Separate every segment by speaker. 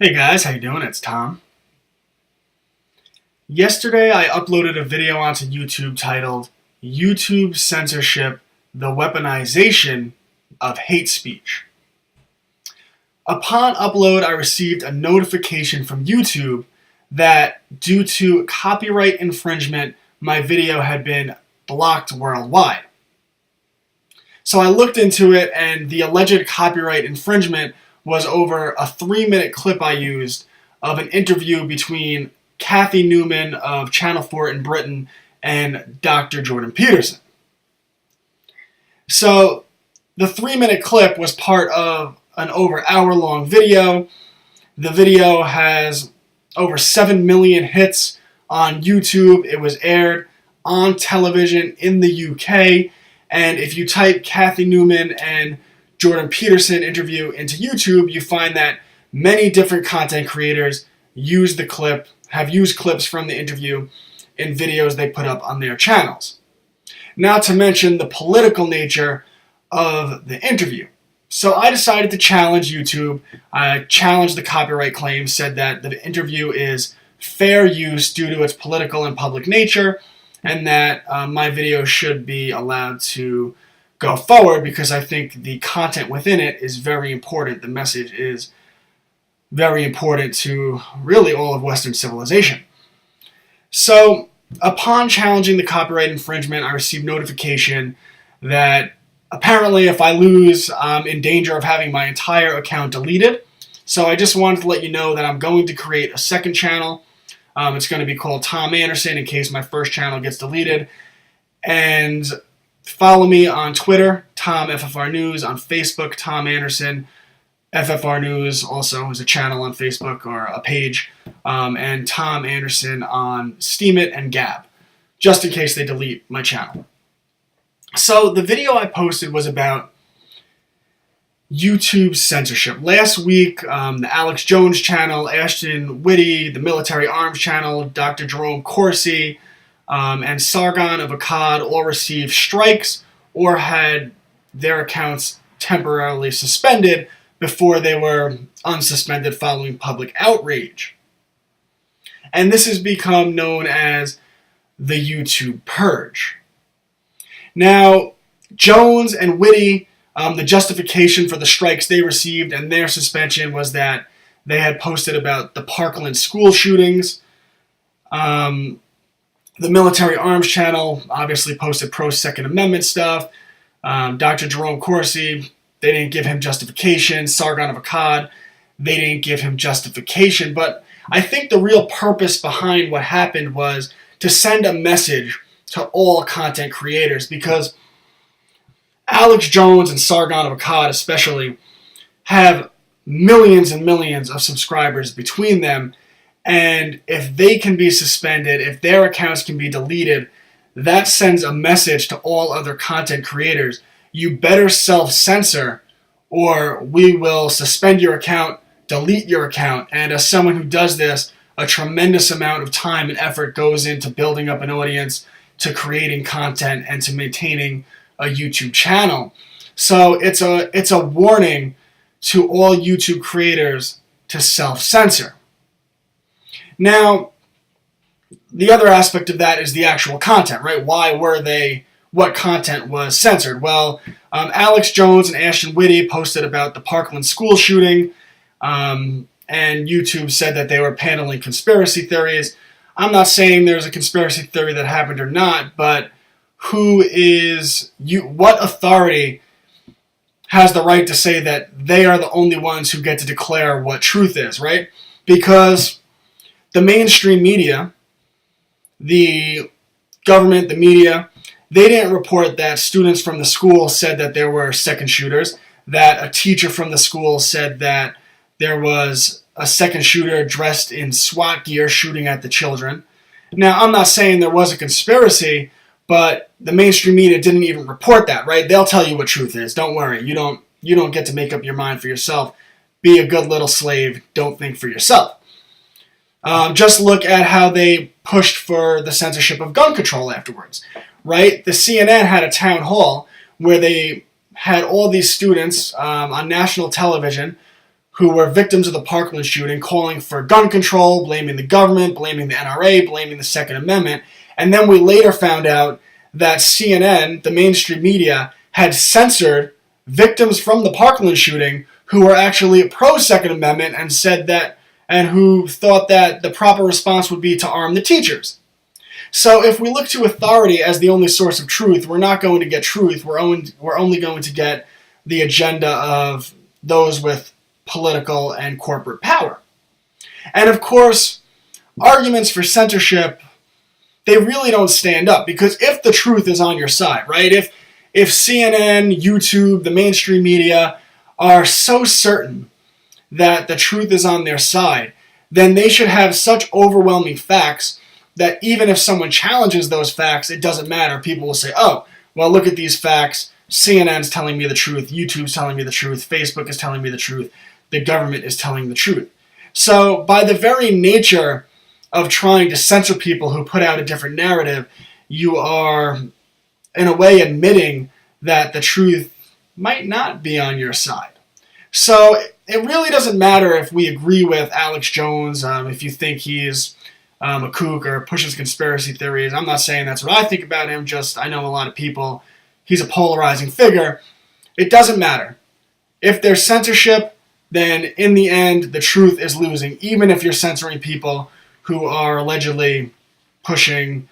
Speaker 1: Hey guys, how you doing? It's Tom. Yesterday I uploaded a video onto YouTube titled YouTube Censorship: The Weaponization of Hate Speech. Upon upload, I received a notification from YouTube that due to copyright infringement, my video had been blocked worldwide. So I looked into it, and the alleged copyright infringement was over a 3-minute clip I used of an interview between Cathy Newman of Channel 4 in Britain and Dr. Jordan Peterson. So the 3-minute clip was part of an over hour-long video. The video has over 7 million hits on YouTube. It was aired on television in the UK. And if you type Cathy Newman and Jordan Peterson interview into YouTube, you find that many different content creators have used clips from the interview in videos they put up on their channels. Not to mention the political nature of the interview. So I decided to challenge YouTube. I challenged the copyright claim, said that the interview is fair use due to its political and public nature, and that my video should be allowed to go forward because I think the content within it is very important. The message is very important to really all of Western civilization. So upon challenging the copyright infringement, I received notification that apparently if I lose, I'm in danger of having my entire account deleted. So I just wanted to let you know that I'm going to create a second channel. It's going to be called Tom Anderson in case my first channel gets deleted. And follow me on Twitter, TomFFRnews, on Facebook, Tom Anderson. FFR News also is a channel on Facebook or a page, and Tom Anderson on Steemit and Gab, just in case they delete my channel. So the video I posted was about YouTube censorship. Last week, the Alex Jones channel, Ashton Whitty, the Military Arms channel, Dr. Jerome Corsi, and Sargon of Akkad all received strikes or had their accounts temporarily suspended before they were unsuspended following public outrage. And this has become known as the YouTube purge. Now, Jones and Whitty, the justification for the strikes they received and their suspension was that they had posted about the Parkland school shootings. The Military Arms channel obviously posted pro-Second Amendment stuff. Dr. Jerome Corsi, they didn't give him justification. Sargon of Akkad, they didn't give him justification. But I think the real purpose behind what happened was to send a message to all content creators, because Alex Jones and Sargon of Akkad especially have millions and millions of subscribers between them. And if they can be suspended, if their accounts can be deleted, that sends a message to all other content creators. You better self-censor or we will suspend your account, delete your account. And as someone who does this, a tremendous amount of time and effort goes into building up an audience, to creating content, and to maintaining a YouTube channel. So it's a warning to all YouTube creators to self-censor. Now, the other aspect of that is the actual content, right? What content was censored? Well, Alex Jones and Ashton Whitty posted about the Parkland school shooting, and YouTube said that they were paneling conspiracy theories. I'm not saying there's a conspiracy theory that happened or not, but what authority has the right to say that they are the only ones who get to declare what truth is, right? Because the mainstream media, the government, the media, they didn't report that students from the school said that there were second shooters, that a teacher from the school said that there was a second shooter dressed in SWAT gear shooting at the children. Now, I'm not saying there was a conspiracy, but the mainstream media didn't even report that, right? They'll tell you what truth is. Don't worry. You don't get to make up your mind for yourself. Be a good little slave. Don't think for yourself. Just look at how they pushed for the censorship of gun control afterwards, right? The CNN had a town hall where they had all these students on national television who were victims of the Parkland shooting, calling for gun control, blaming the government, blaming the NRA, blaming the Second Amendment. And then we later found out that CNN, the mainstream media, had censored victims from the Parkland shooting who were actually pro-Second Amendment and said that, and who thought that the proper response would be to arm the teachers. So if we look to authority as the only source of truth, we're not going to get truth. We're only going to get the agenda of those with political and corporate power. And of course, arguments for censorship, they really don't stand up, because if the truth is on your side, right? If CNN, YouTube, the mainstream media are so certain that the truth is on their side, then they should have such overwhelming facts that even if someone challenges those facts, it doesn't matter. People will say, oh, well, look at these facts. CNN's telling me the truth. YouTube's telling me the truth. Facebook is telling me the truth. The government is telling the truth. So by the very nature of trying to censor people who put out a different narrative, you are, in a way, admitting that the truth might not be on your side. So it really doesn't matter if we agree with Alex Jones, if you think he's a kook or pushes conspiracy theories. I'm not saying that's what I think about him, just I know a lot of people. He's a polarizing figure. It doesn't matter. If there's censorship, then in the end, the truth is losing, even if you're censoring people who are allegedly pushing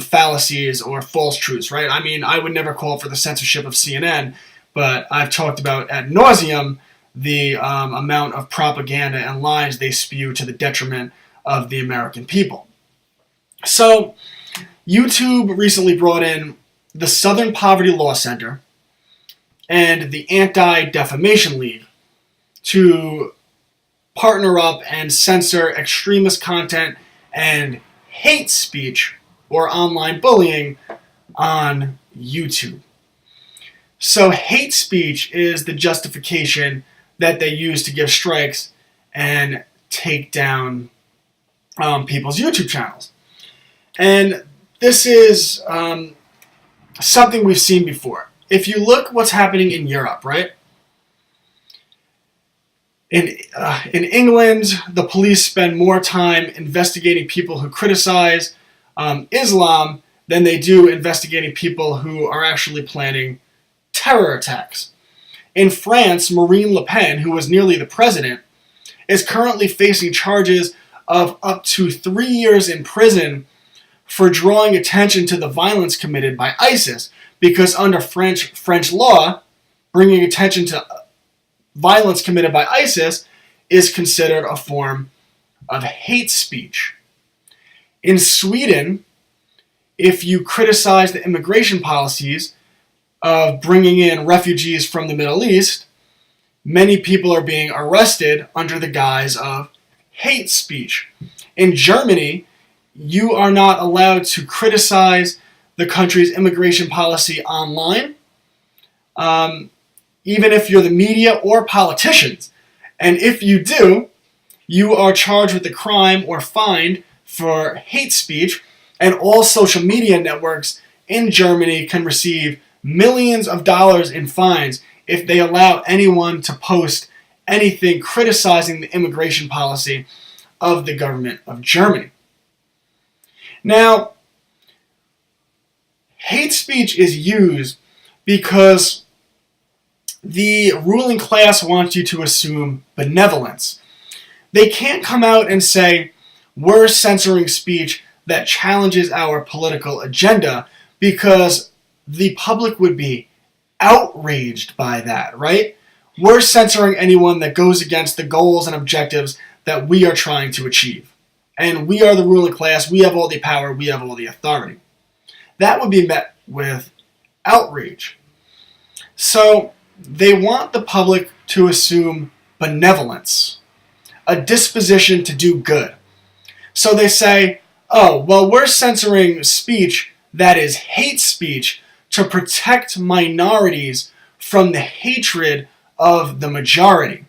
Speaker 1: fallacies or false truths, right? I mean, I would never call for the censorship of CNN, but I've talked about ad nauseum the amount of propaganda and lies they spew to the detriment of the American people. So, YouTube recently brought in the Southern Poverty Law Center and the Anti-Defamation League to partner up and censor extremist content and hate speech or online bullying on YouTube. So hate speech is the justification that they use to give strikes and take down people's YouTube channels. And this is something we've seen before. If you look what's happening in Europe, right? In England, the police spend more time investigating people who criticize Islam than they do investigating people who are actually planning terror attacks. In France, Marine Le Pen, who was nearly the president, is currently facing charges of up to 3 years in prison for drawing attention to the violence committed by ISIS, because under French law, bringing attention to violence committed by ISIS is considered a form of hate speech. In Sweden, if you criticize the immigration policies of bringing in refugees from the Middle East, many people are being arrested under the guise of hate speech. In Germany, you are not allowed to criticize the country's immigration policy online, even if you're the media or politicians. And if you do, you are charged with a crime or fined for hate speech, and all social media networks in Germany can receive millions of dollars in fines if they allow anyone to post anything criticizing the immigration policy of the government of Germany. Now, hate speech is used because the ruling class wants you to assume benevolence. They can't come out and say, we're censoring speech that challenges our political agenda, because the public would be outraged by that, right? We're censoring anyone that goes against the goals and objectives that we are trying to achieve. And we are the ruling class, we have all the power, we have all the authority. That would be met with outrage. So they want the public to assume benevolence, a disposition to do good. So they say, oh, well, we're censoring speech that is hate speech to protect minorities from the hatred of the majority.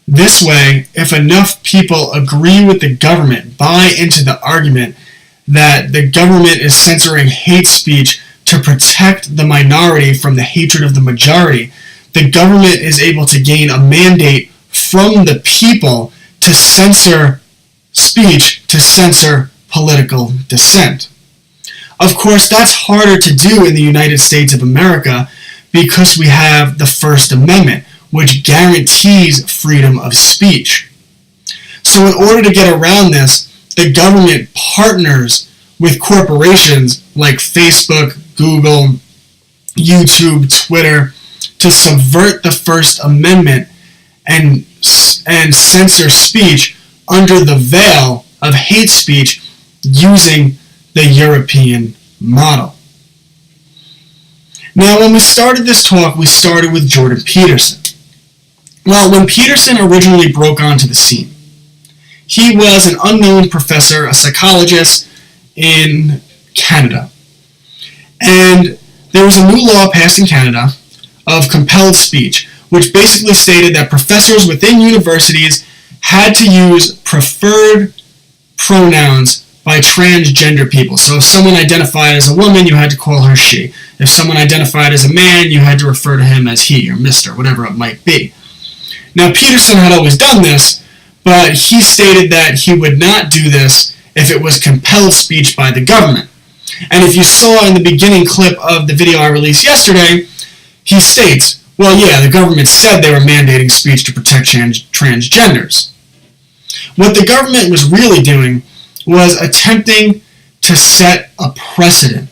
Speaker 1: This way, if enough people agree with the government, buy into the argument that the government is censoring hate speech to protect the minority from the hatred of the majority, the government is able to gain a mandate from the people to censor speech, to censor political dissent. Of course, that's harder to do in the United States of America because we have the First Amendment, which guarantees freedom of speech. So in order to get around this, the government partners with corporations like Facebook, Google, YouTube, Twitter, to subvert the First Amendment and censor speech under the veil of hate speech using the European model. Now, when we started this talk, we started with Jordan Peterson. Well, when Peterson originally broke onto the scene, he was an unknown professor, a psychologist in Canada. And there was a new law passed in Canada of compelled speech, which basically stated that professors within universities had to use preferred pronouns by transgender people. So if someone identified as a woman, you had to call her she. If someone identified as a man, you had to refer to him as he or Mr., whatever it might be. Now, Peterson had always done this, but he stated that he would not do this if it was compelled speech by the government. And if you saw in the beginning clip of the video I released yesterday, he states, well, yeah, the government said they were mandating speech to protect transgenders. What the government was really doing was attempting to set a precedent.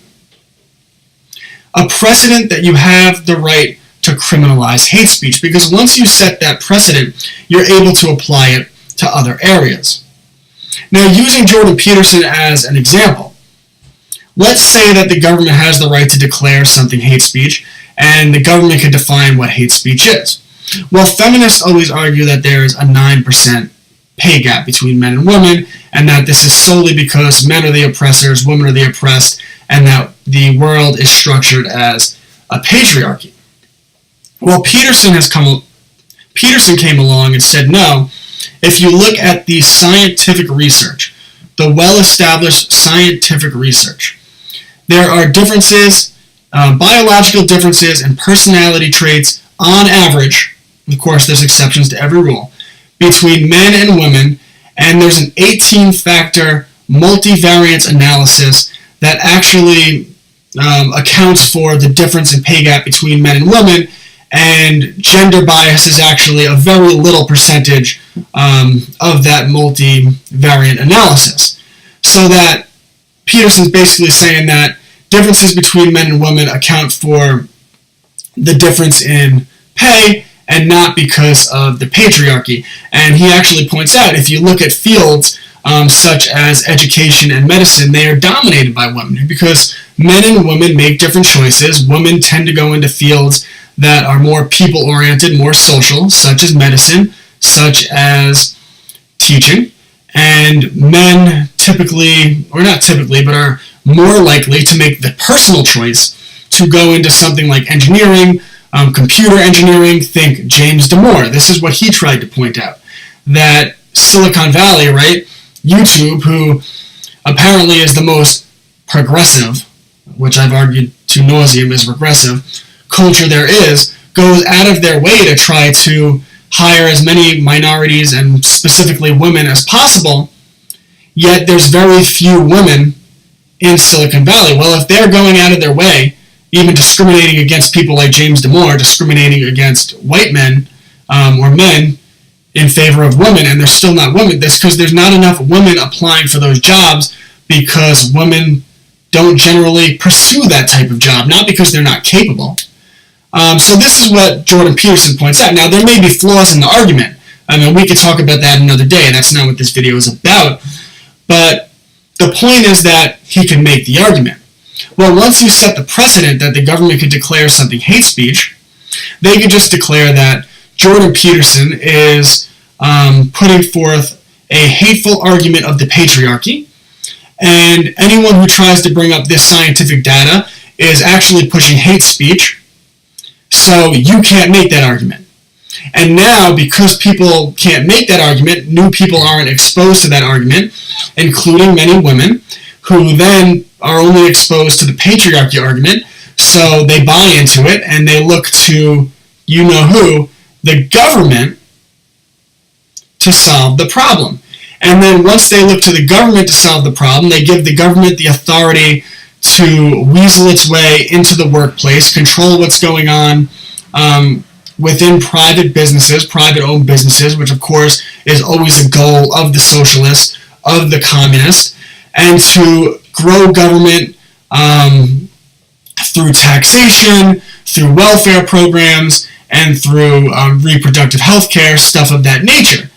Speaker 1: A precedent that you have the right to criminalize hate speech, because once you set that precedent, you're able to apply it to other areas. Now, using Jordan Peterson as an example, let's say that the government has the right to declare something hate speech, and the government can define what hate speech is. Well, feminists always argue that there is a 9% pay gap between men and women, and that this is solely because men are the oppressors, women are the oppressed, and that the world is structured as a patriarchy. Well, Peterson came along and said, no, if you look at the scientific research, the well-established scientific research, there are differences, biological differences and personality traits on average, of course there's exceptions to every rule, between men and women, and there's an 18-factor multivariance analysis that actually accounts for the difference in pay gap between men and women, and gender bias is actually a very little percentage of that multivariant analysis. So that Peterson's basically saying that differences between men and women account for the difference in pay and not because of the patriarchy. And he actually points out, if you look at fields such as education and medicine, they are dominated by women because men and women make different choices. Women tend to go into fields that are more people-oriented, more social, such as medicine, such as teaching, and men typically, or not typically, but are more likely to make the personal choice to go into something like engineering, computer engineering. Think James Damore. This is what he tried to point out, that Silicon Valley, right, YouTube, who apparently is the most progressive, which I've argued to nauseam is regressive, culture there is, goes out of their way to try to hire as many minorities and specifically women as possible, yet there's very few women in Silicon Valley. Well, if they're going out of their way, even discriminating against people like James Damore, discriminating against white men or men in favor of women, and they're still not women, that's because there's not enough women applying for those jobs because women don't generally pursue that type of job, not because they're not capable. So this is what Jordan Peterson points out. Now, there may be flaws in the argument. I mean, we could talk about that another day. That's not what this video is about. But the point is that he can make the argument. Well, once you set the precedent that the government could declare something hate speech, they could just declare that Jordan Peterson is putting forth a hateful argument of the patriarchy, and anyone who tries to bring up this scientific data is actually pushing hate speech, so you can't make that argument. And now, because people can't make that argument, new people aren't exposed to that argument, including many women, who then are only exposed to the patriarchy argument, so they buy into it, and they look to you-know-who, the government, to solve the problem. And then once they look to the government to solve the problem, they give the government the authority to weasel its way into the workplace, control what's going on within private businesses, private-owned businesses, which of course is always a goal of the socialists, of the communists, and to grow government through taxation, through welfare programs, and through reproductive health care, stuff of that nature.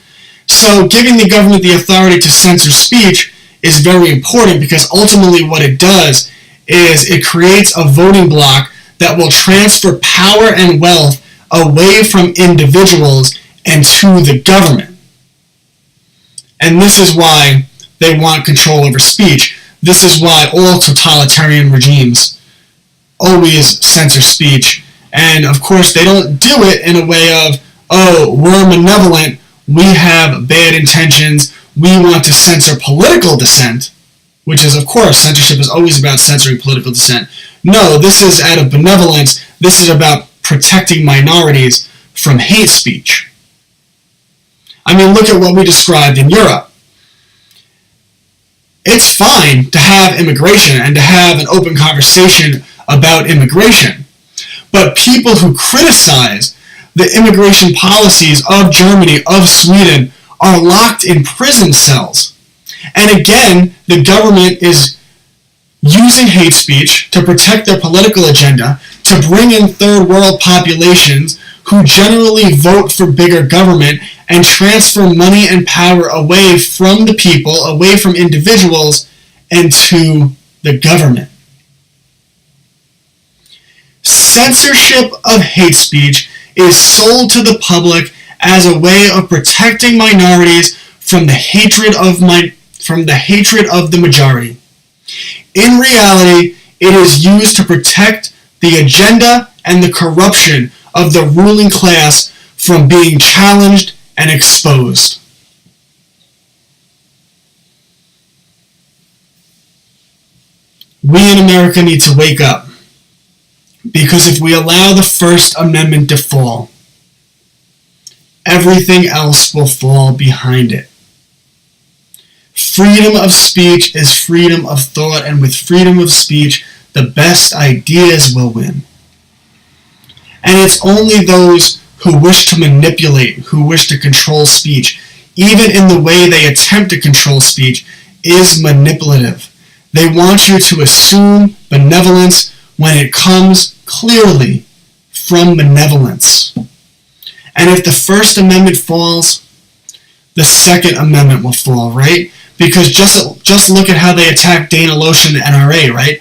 Speaker 1: So giving the government the authority to censor speech is very important, because ultimately what it does is it creates a voting bloc that will transfer power and wealth away from individuals and to the government. And this is why they want control over speech. This is why all totalitarian regimes always censor speech. And of course they don't do it in a way of, oh, we're malevolent, we have bad intentions, we want to censor political dissent, which is, of course, censorship is always about censoring political dissent. No, this is out of benevolence. This is about protecting minorities from hate speech. I mean, look at what we described in Europe. It's fine to have immigration and to have an open conversation about immigration, but people who criticize the immigration policies of Germany, of Sweden, are locked in prison cells. And again, the government is using hate speech to protect their political agenda, to bring in third world populations who generally vote for bigger government and transfer money and power away from the people, away from individuals, and to the government. Censorship of hate speech is sold to the public as a way of protecting minorities from the hatred of the majority. In reality, it is used to protect the agenda and the corruption of the ruling class from being challenged and exposed. We in America need to wake up, because if we allow the First Amendment to fall, everything else will fall behind it. Freedom of speech is freedom of thought, and with freedom of speech, the best ideas will win. And it's only those who wish to manipulate, who wish to control speech, even in the way they attempt to control speech, is manipulative. They want you to assume benevolence when it comes clearly from malevolence. And if the First Amendment falls, the Second Amendment will fall, right? Because just look at how they attack Dana Loesch and the NRA, right?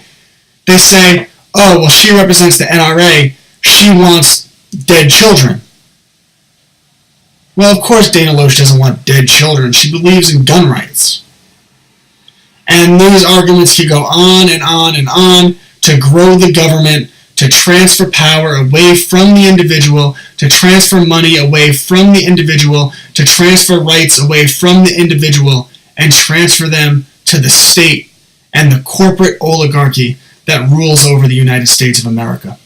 Speaker 1: They say, oh, well, she represents the NRA, she wants dead children. Well, of course Dana Loesch doesn't want dead children. She believes in gun rights. And these arguments can go on and on and on to grow the government, to transfer power away from the individual, to transfer money away from the individual, to transfer rights away from the individual, and transfer them to the state and the corporate oligarchy that rules over the United States of America.